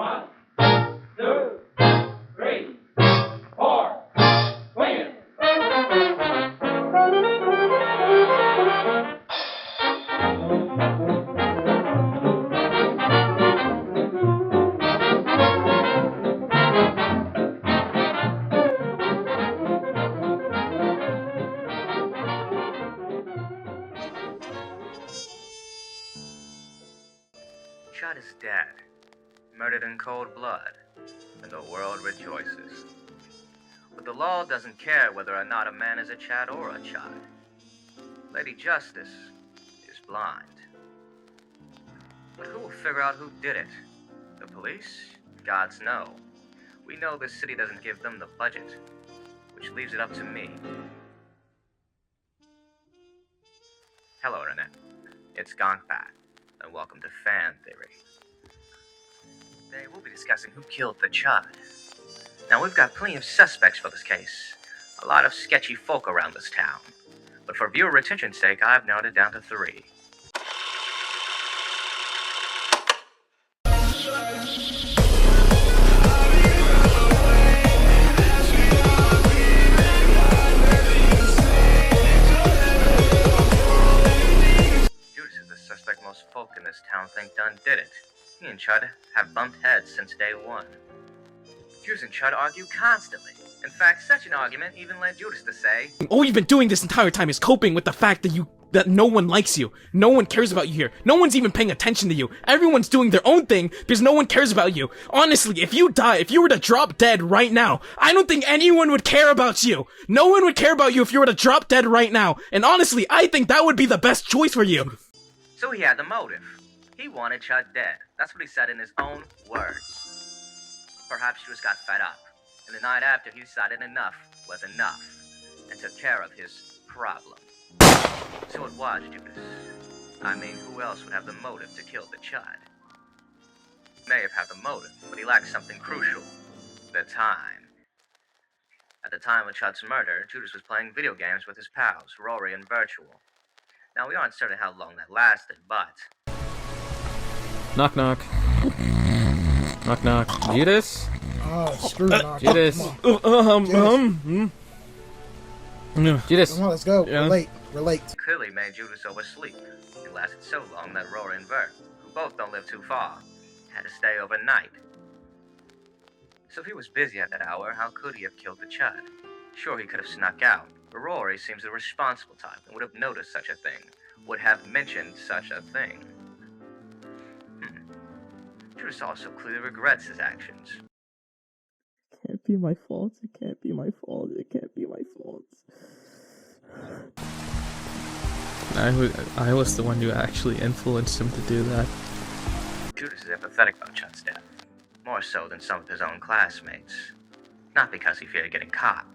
1, 2, 3, 4. Swing it. Chud is dead, murdered in cold blood, and the world rejoices. But the law doesn't care whether or not a man is a Chad or a Chud. Lady Justice is blind. But who will figure out who did it? The police? Gods no. We know this city doesn't give them the budget, which leaves it up to me. Hello, Internet. It's Gonkbat, and welcome to Fan Theory. Today we'll be discussing who killed the Chud. Now we've got plenty of suspects for this case. A lot of sketchy folk around this town. But for viewer retention's sake, I've narrowed it down to 3. Judas is the suspect most folk in this town think done did it. He and Chud have bumped heads since day one. Judas and Chud argue constantly. In fact, such an argument even led Judas to say, All you've been doing this entire time is coping with the fact that no one likes you. No one cares about you here. No one's even paying attention to you. Everyone's doing their own thing because no one cares about you. Honestly, if you were to drop dead right now, I don't think anyone would care about you. No one would care about you if you were to drop dead right now. And honestly, I think that would be the best choice for you. So he had the motive. He wanted Chud dead. That's what he said in his own words. Perhaps Judas got fed up, and the night after he decided enough was enough, and took care of his problem. So it was Judas. I mean, who else would have the motive to kill the Chud? He may have had the motive, but he lacked something crucial. The time. At the time of Chud's murder, Judas was playing video games with his pals, Rory and Virtual. Now, we aren't certain how long that lasted, but... Knock knock. Knock knock. Judas? Oh, screw knock. Judas. Judas. Come on, let's go. Yeah. We're late. Clearly made Judas oversleep. It lasted so long that Rory and Vert, who both don't live too far, had to stay overnight. So if he was busy at that hour, how could he have killed the Chud? Sure, he could have snuck out, but Rory seems the responsible type and would have noticed such a thing, would have mentioned such a thing. Judas also clearly regrets his actions. It can't be my fault. It can't be my fault. It can't be my fault. I was the one who actually influenced him to do that. Judas is empathetic about Chud's death, more so than some of his own classmates. Not because he feared getting caught,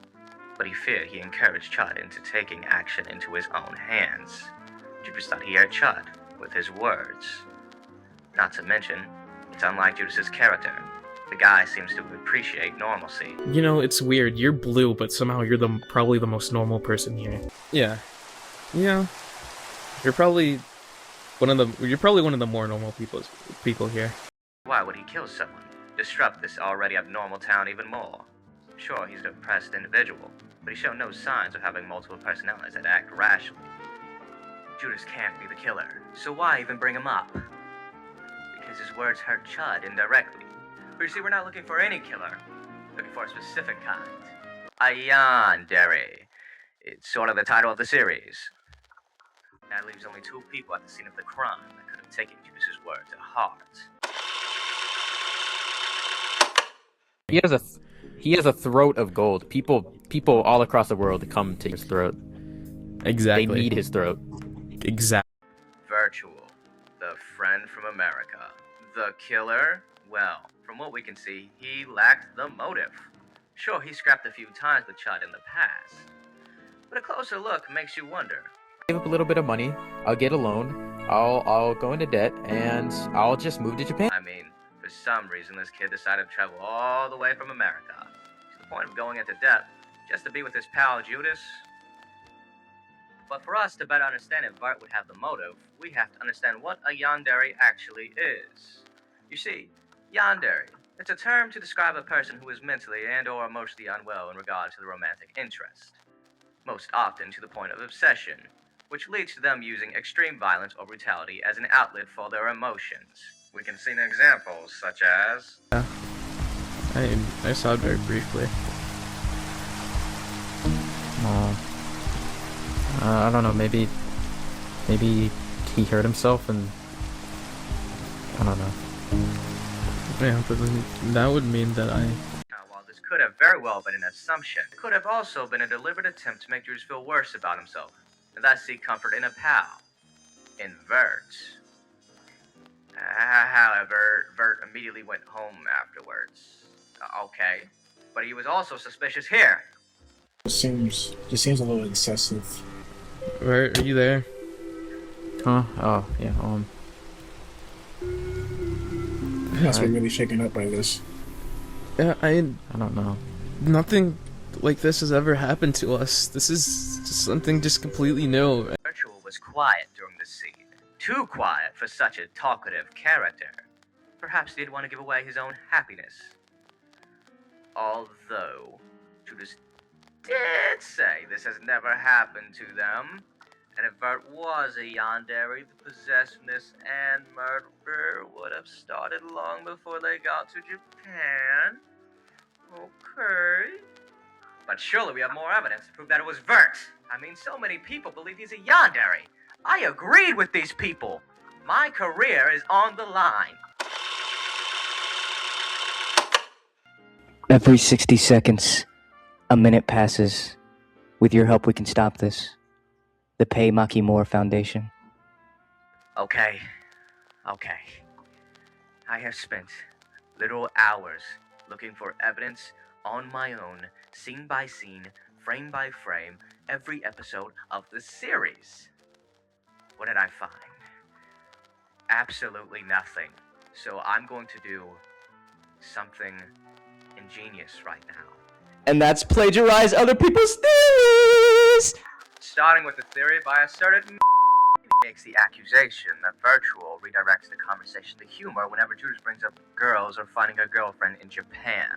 but he feared he encouraged Chud into taking action into his own hands. Judas thought he hurt Chud with his words. Not to mention, it's unlike Judas's character. The guy seems to appreciate normalcy. You know, it's weird. You're blue, but somehow you're probably the most normal person here. Yeah. Yeah. You're probably one of the more normal people here. Why would he kill someone? Disrupt this already abnormal town even more? Sure, he's a depressed individual, but he showed no signs of having multiple personalities that act rationally. Judas can't be the killer, so why even bring him up? Because his words hurt Chud indirectly. But you see, we're not looking for any killer. Looking for a specific kind. A yandere. It's sort of the title of the series. That leaves only 2 people at the scene of the crime that could have taken Judas's word to heart. He has a throat of gold. People all across the world come to his throat. Exactly. They need his throat. Exactly. Virtual. The friend from America. The killer? Well, from what we can see, he lacked the motive. Sure, he scrapped a few times with Chud in the past. But a closer look makes you wonder. Give up a little bit of money. I'll get a loan. I'll go into debt, and I'll just move to Japan. I mean, for some reason, this kid decided to travel all the way from America, to the point of going into debt, just to be with his pal Judas. But for us to better understand if Bart would have the motive, we have to understand what a yandere actually is. You see, yandere It's a term to describe a person who is mentally and/or emotionally unwell in regard to the romantic interest, most often to the point of obsession, which leads to them using extreme violence or brutality as an outlet for their emotions. We can see examples such as... I saw it very briefly. I don't know, maybe he hurt himself and I don't know. Yeah, but then that would mean that Now, while this could have very well been an assumption, it could have also been a deliberate attempt to make Judas feel worse about himself, and thus seek comfort in a pal. In Vert. However, Vert immediately went home afterwards. Okay, but he was also suspicious here. Just seems a little excessive. Are you there? Huh? Oh, yeah, He must be really shaken up by this. Yeah, I don't know. nothing like this has ever happened to us. This is just something just completely new. Virtual was quiet during the scene. Too quiet for such a talkative character. Perhaps he didn't want to give away his own happiness. Although, Judas did say this has never happened to them. And if Vert was a yandere, the possessiveness and murder would have started long before they got to Japan. Okay. But surely we have more evidence to prove that it was Vert. I mean, so many people believe he's a yandere. I agreed with these people. My career is on the line. Every 60 seconds, a minute passes. With your help, we can stop this. The Pei Makimura Foundation. Okay. I have spent literal hours looking for evidence on my own, scene by scene, frame by frame, every episode of the series. What did I find? Absolutely nothing. So I'm going to do something ingenious right now. And that's plagiarize other people's theories! Starting with the theory by asserted makes the accusation that Virtual redirects the conversation to humor whenever Judas brings up girls or finding a girlfriend in Japan.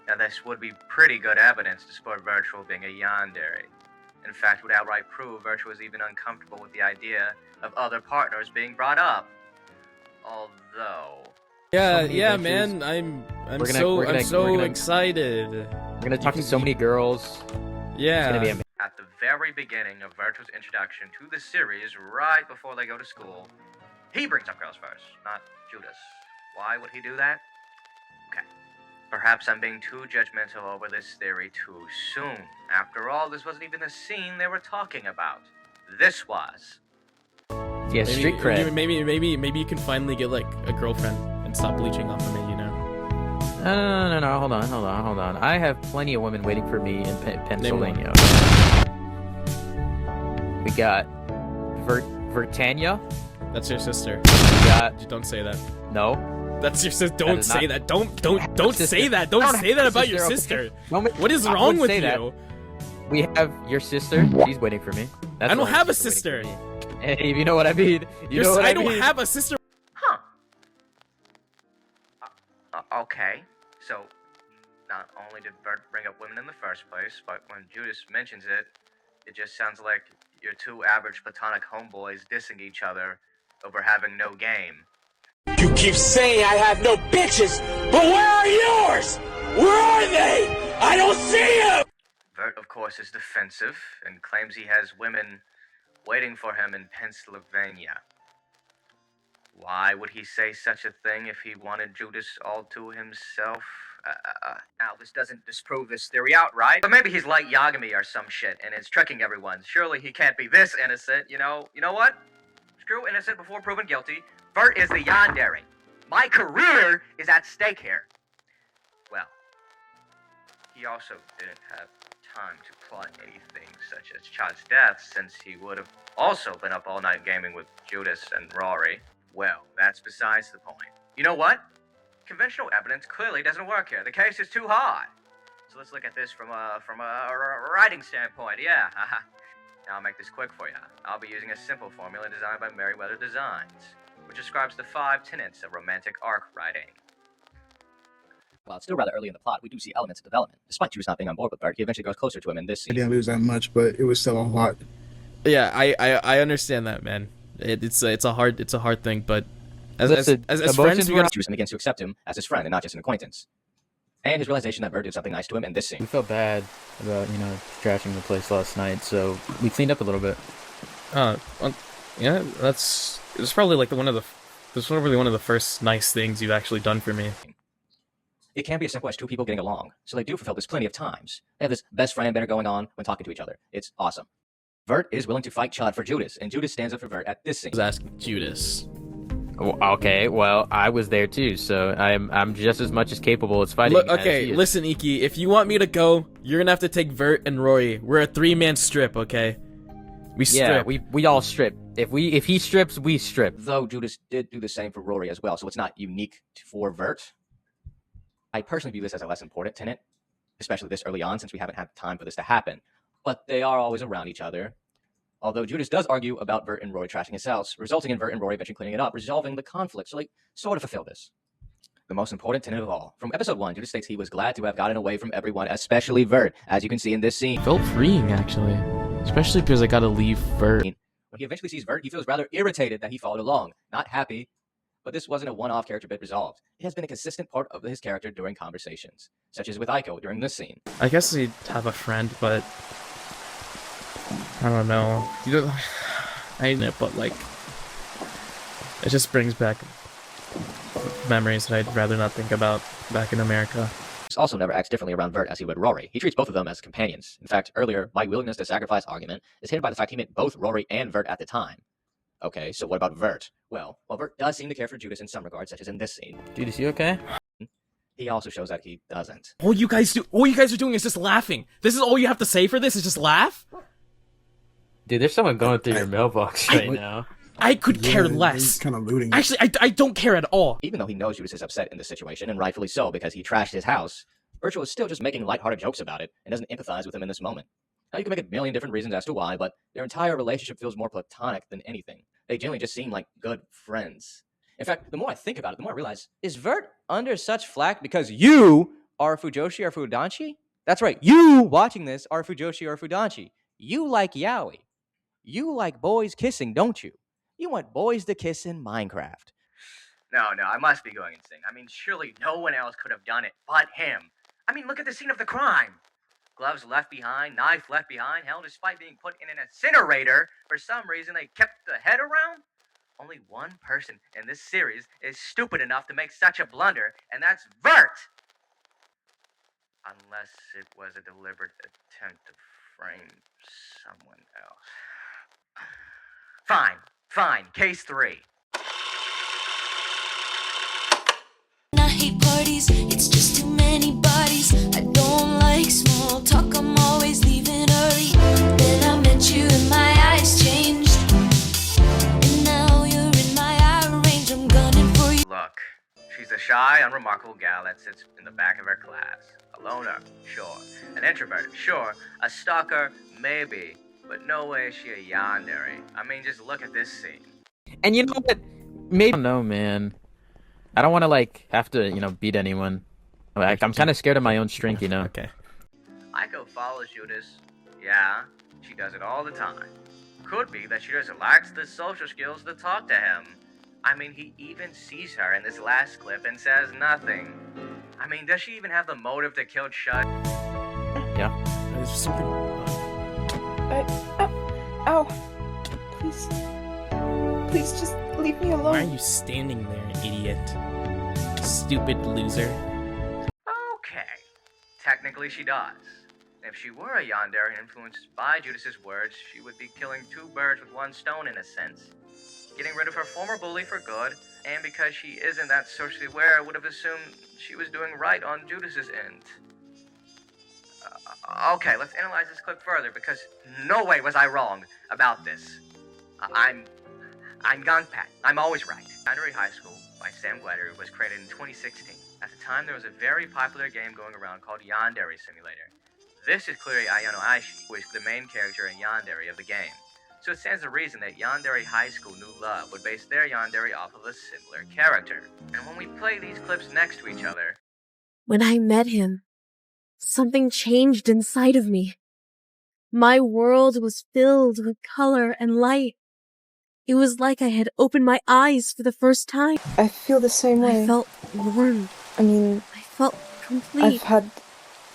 Now this would be pretty good evidence to support Virtual being a yandere. In fact, would outright prove Virtual is even uncomfortable with the idea of other partners being brought up. Although... Yeah, man, I'm so excited. We're gonna talk to so many girls. Yeah. It's gonna be amazing. At the very beginning of Virtual's introduction to the series, right before they go to school, he brings up girls first, not Judas. Why would he do that? Okay. Perhaps I'm being too judgmental over this theory too soon. After all, this wasn't even the scene they were talking about. This was. Yeah, street cred. Maybe you can finally get like a girlfriend and stop bleaching off of me, you know? No, hold on. I have plenty of women waiting for me in Pennsylvania. We got Vertania. That's your sister. We got... Don't say that. No. That's your sister. Don't say that. Don't say that. Don't say that about your sister. What is wrong with you? We have your sister. She's waiting for me. I don't have a sister. Hey, you know what I mean. I don't have a sister. Huh. Okay. So, not only did Bert bring up women in the first place, but when Judas mentions it, it just sounds like you're two average platonic homeboys dissing each other over having no game. You keep saying I have no bitches, but where are yours? Where are they? I don't see them! Bert, of course, is defensive and claims he has women waiting for him in Pennsylvania. Why would he say such a thing if he wanted Judas all to himself? Now, this doesn't disprove this theory outright, but maybe he's like Yagami or some shit and is tricking everyone. Surely he can't be this innocent, you know? You know what? Screw innocent before proven guilty. Bert is the yandere. My career is at stake here. Well, he also didn't have time to plot anything such as Chud's death, since he would have also been up all night gaming with Judas and Rory. Well, that's besides the point. You know what? Conventional evidence clearly doesn't work here. The case is too hard. So let's look at this from a writing standpoint. Yeah. Now I'll make this quick for you. I'll be using a simple formula designed by Merriweather Designs, which describes the 5 tenets of romantic arc writing. While it's still rather early in the plot, we do see elements of development. Despite Judas not being on board with Bert, he eventually grows closer to him in this I scene. didn't lose that much, but it was still a lot. Yeah, I understand that, man. It's a hard thing, but as Listen, friends, emotions we were- gotta. Judas begins to accept him as his friend and not just an acquaintance. And his realization that Bert did something nice to him in this We scene. felt bad about, trashing the place last night, so we cleaned up a little bit. Yeah, it's probably like this probably one of the first nice things you've actually done for me. It can be as simple as two people getting along, so they do fulfill this plenty of times. They have this best friend banner going on when talking to each other. It's awesome. Vert is willing to fight Chud for Judas, and Judas stands up for Vert at this scene. I was asking Judas. Okay, well, I was there too, so I'm just as much as capable as fighting. Look, as okay, he is. listen, Iki. If you want me to go, you're gonna have to take Vert and Rory. We're a 3-man strip, okay? We strip. Yeah, we all strip. If he strips, we strip. Though Judas did do the same for Rory as well, so it's not unique for Vert. I personally view this as a less important tenet, especially this early on, since we haven't had time for this to happen. But they are always around each other. Although Judas does argue about Vert and Rory trashing his house, resulting in Vert and Rory eventually cleaning it up, resolving the conflict. So, sort of fulfill this. The most important tenet of all. From episode 1, Judas states he was glad to have gotten away from everyone, especially Vert, as you can see in this scene. Felt freeing, actually. Especially because I gotta leave Vert. When he eventually sees Vert, he feels rather irritated that he followed along. Not happy, but this wasn't a one-off character bit resolved. It has been a consistent part of his character during conversations, such as with Aiko during this scene. I guess he'd have a friend, but I don't know. I know, but it just brings back memories that I'd rather not think about back in America. Judas also never acts differently around Vert as he would Rory. He treats both of them as companions. In fact, earlier, my willingness to sacrifice argument is hidden by the fact he meant both Rory and Vert at the time. Okay, so what about Vert? Well, while Vert does seem to care for Judas in some regards, such as in this scene, Dude, is he okay? he also shows that he doesn't. All you guys are doing is just laughing. This is all you have to say for this is just laugh? Dude, there's someone going through your mailbox right now. I could care Yeah, less. He's kind of looting. Actually, I don't care at all. Even though he knows Judas is upset in this situation, and rightfully so because he trashed his house, Virtual is still just making lighthearted jokes about it and doesn't empathize with him in this moment. Now, you can make a million different reasons as to why, but their entire relationship feels more platonic than anything. They generally just seem like good friends. In fact, the more I think about it, the more I realize, is Vert under such flack because you are Fujoshi or Fudanshi? That's right, you watching this are Fujoshi or Fudanshi. You like yaoi. You like boys kissing, don't you? You want boys to kiss in Minecraft. No, I must be going insane. I mean, surely no one else could have done it but him. I mean, look at the scene of the crime. Gloves left behind, knife left behind. Hell, despite being put in an incinerator, for some reason they kept the head around. Only one person in this series is stupid enough to make such a blunder, and that's Vert! Unless it was a deliberate attempt to frame someone else. Fine. Case 3. I hate parties, it's just too many bodies. I don't like small talk, I'm always leaving early. Then I met you and my eyes changed. And now you're in my eye range, I'm gunning for you. Look, she's a shy, unremarkable gal that sits in the back of her class. A loner, sure. An introvert, sure. A stalker, maybe. But no way is she a yandere. I mean, just look at this scene. And you know what? Maybe I don't know, man. I don't want to have to beat anyone. I'm kind of scared of my own strength, Okay. Aiko follows Judas. Yeah, she does it all the time. Could be that she just lacks the social skills to talk to him. I mean, he even sees her in this last clip and says nothing. I mean, does she even have the motive to kill Chud? Yeah. There's something. Ow. Please just leave me alone. Why are you standing there, idiot? Stupid loser. Okay. Technically, she does. If she were a yandere influenced by Judas's words, she would be killing 2 birds with 1 stone in a sense. Getting rid of her former bully for good, and because she isn't that socially aware, would have assumed she was doing right on Judas's end. Okay, let's analyze this clip further, because no way was I wrong about this. I'm Gangpat. I'm always right. Yandere High School by Sam Glider was created in 2016. At the time, there was a very popular game going around called Yandere Simulator. This is clearly Ayano Aishi, who is the main character in Yandere of the game. So it stands to reason that Yandere High School New Love would base their Yandere off of a similar character. And when we play these clips next to each other, When I met him, something changed inside of me. My world was filled with color and light. It was like I had opened my eyes for the first time. I feel the same way. I felt warm. I mean, I felt complete. I've had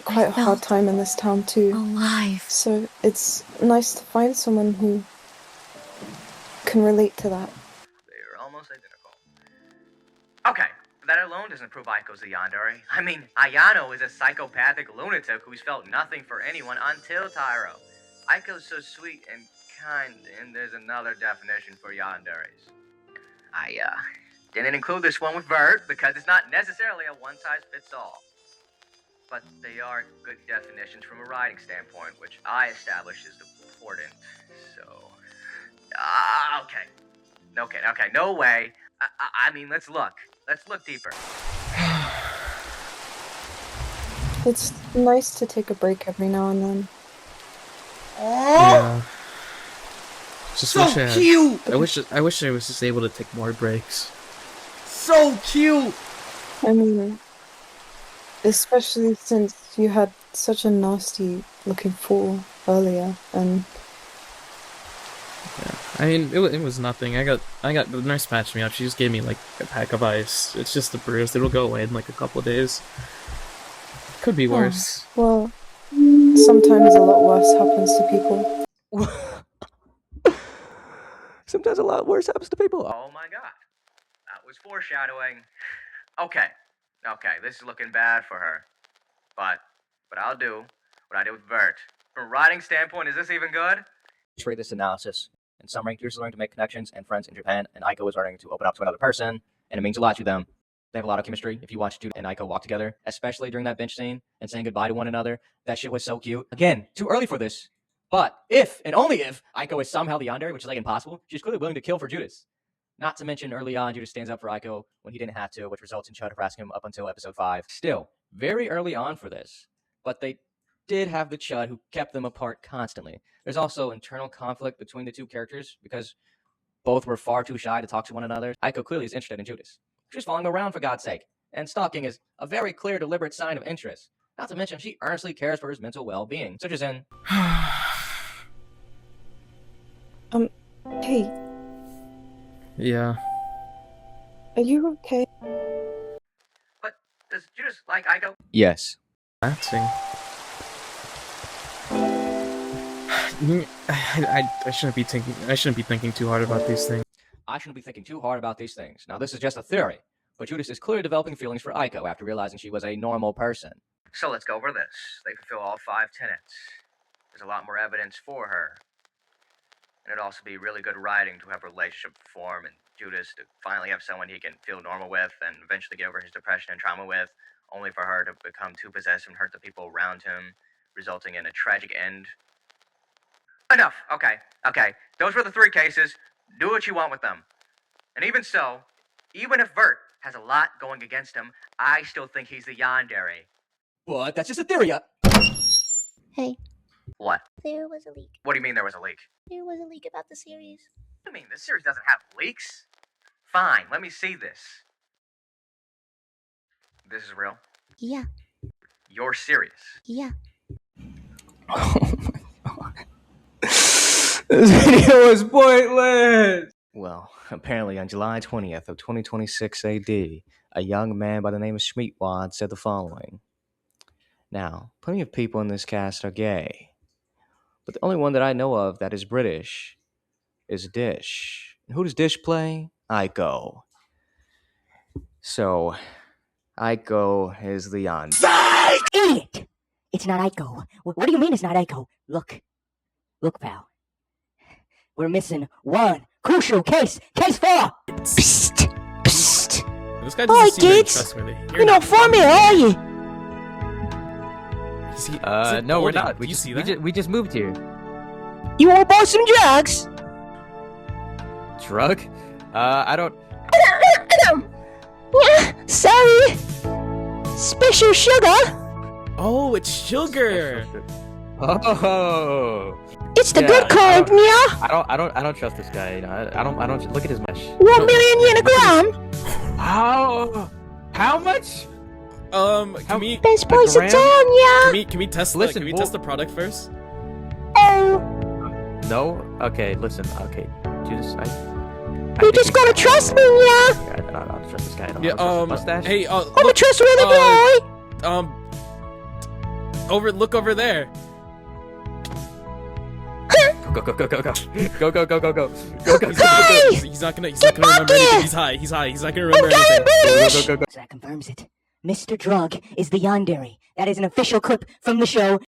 quite a hard time in this town too. Alive. So it's nice to find someone who can relate to that. They're almost identical. Okay, that alone doesn't prove Aiko's the yandere. I mean, Ayano is a psychopathic lunatic who's felt nothing for anyone until Tyro. Aiko's so sweet and kind, and there's another definition for yanderes. I didn't include this one with Vert because it's not necessarily a one-size-fits-all. But they are good definitions from a writing standpoint, which I established is important. So, okay, no way. I mean, let's look deeper. It's nice to take a break every now and then. Yeah. Just So wish cute! I wish I was just able to take more breaks. So cute! I mean, especially since you had such a nasty looking fool earlier, and Yeah. I mean, it was nothing. I got the nurse patched me up. She just gave me like a pack of ice. It's just a bruise. It'll go away in like a couple of days. Could be worse. well, sometimes a lot worse happens to people. Sometimes a lot worse happens to people. Oh my god. That was foreshadowing. Okay, this is looking bad for her. But I'll do what I did with Vert. From a writing standpoint, is this even good? Rate this analysis. In summary, Kirsten is learning to make connections and friends in Japan, and Aiko is learning to open up to another person, and it means a lot to them. They have a lot of chemistry. If you watch Chud and Aiko walk together, especially during that bench scene and saying goodbye to one another, that shit was so cute. Again, too early for this. But if, and only if, Aiko is somehow the yandere, which is like impossible, she's clearly willing to kill for Judas. Not to mention early on, Judas stands up for Aiko when he didn't have to, which results in Chud harassing him up until episode 5. Still, very early on for this. But they did have the Chud who kept them apart constantly. There's also internal conflict between the two characters because both were far too shy to talk to one another. Aiko clearly is interested in Judas. She's following him around for God's sake. And stalking is a very clear, deliberate sign of interest. Not to mention, she earnestly cares for his mental well-being, such as in... Hey, Yeah. are you okay? But does Judas like Aiko? Yes. Acting. I shouldn't be thinking too hard about these things. I shouldn't be thinking too hard about these things. Now, this is just a theory, but Judas is clearly developing feelings for Aiko after realizing she was a normal person. So let's go over this. They fulfill all 5 tenets. There's a lot more evidence for her. And it'd also be really good writing to have a relationship form and Judas to finally have someone he can feel normal with and eventually get over his depression and trauma with, only for her to become too possessive and hurt the people around him, resulting in a tragic end. Enough! Okay. Those were the 3 cases. Do what you want with them. And even so, even if Vert has a lot going against him, I still think he's the yandere. What? That's just a theory. Hey, What? there was a leak. What do you mean there was a leak? There was a leak about the series. What do you mean? This series doesn't have leaks? Fine, let me see this. This is real? Yeah, You're serious? yeah. This video was pointless! Well, apparently on July 20th of 2026 AD, a young man by the name of Schmeatwad said the following. Now, plenty of people in this cast are gay, but the only one that I know of that is British is Dish. And who does Dish play? Aiko. So, Aiko is the yandere. Idiot! It's not Aiko. What do you mean it's not Aiko? Look, pal. We're missing one crucial case. Case 4! Psst! Psst! This guy Oi, doesn't seem very kids! trustworthy. You're not for me, are you? No, we're not. Do you see that? We just moved here. You wanna buy some drugs? Drug? I don't... Sorry! Special sugar! Oh, it's sugar! Oh! It's the good kind, yeah? I don't trust this guy. You know, I don't look at his mesh. 1 million yen a gram? How much? Can we? Best price in town, yeah. Can we test? Listen, can we test the product first? Oh, No? Okay, listen. Okay. Just, you just gotta trust me, yeah. I don't trust this guy. I don't Yeah. trust his mustache. Hey. I'm a trustworthy guy. Look over there. Go. Go. He's not gonna remember anything. He's high. He's not gonna remember anything. So that confirms it. Mr. Drug is the yandere. That is an official clip from the show.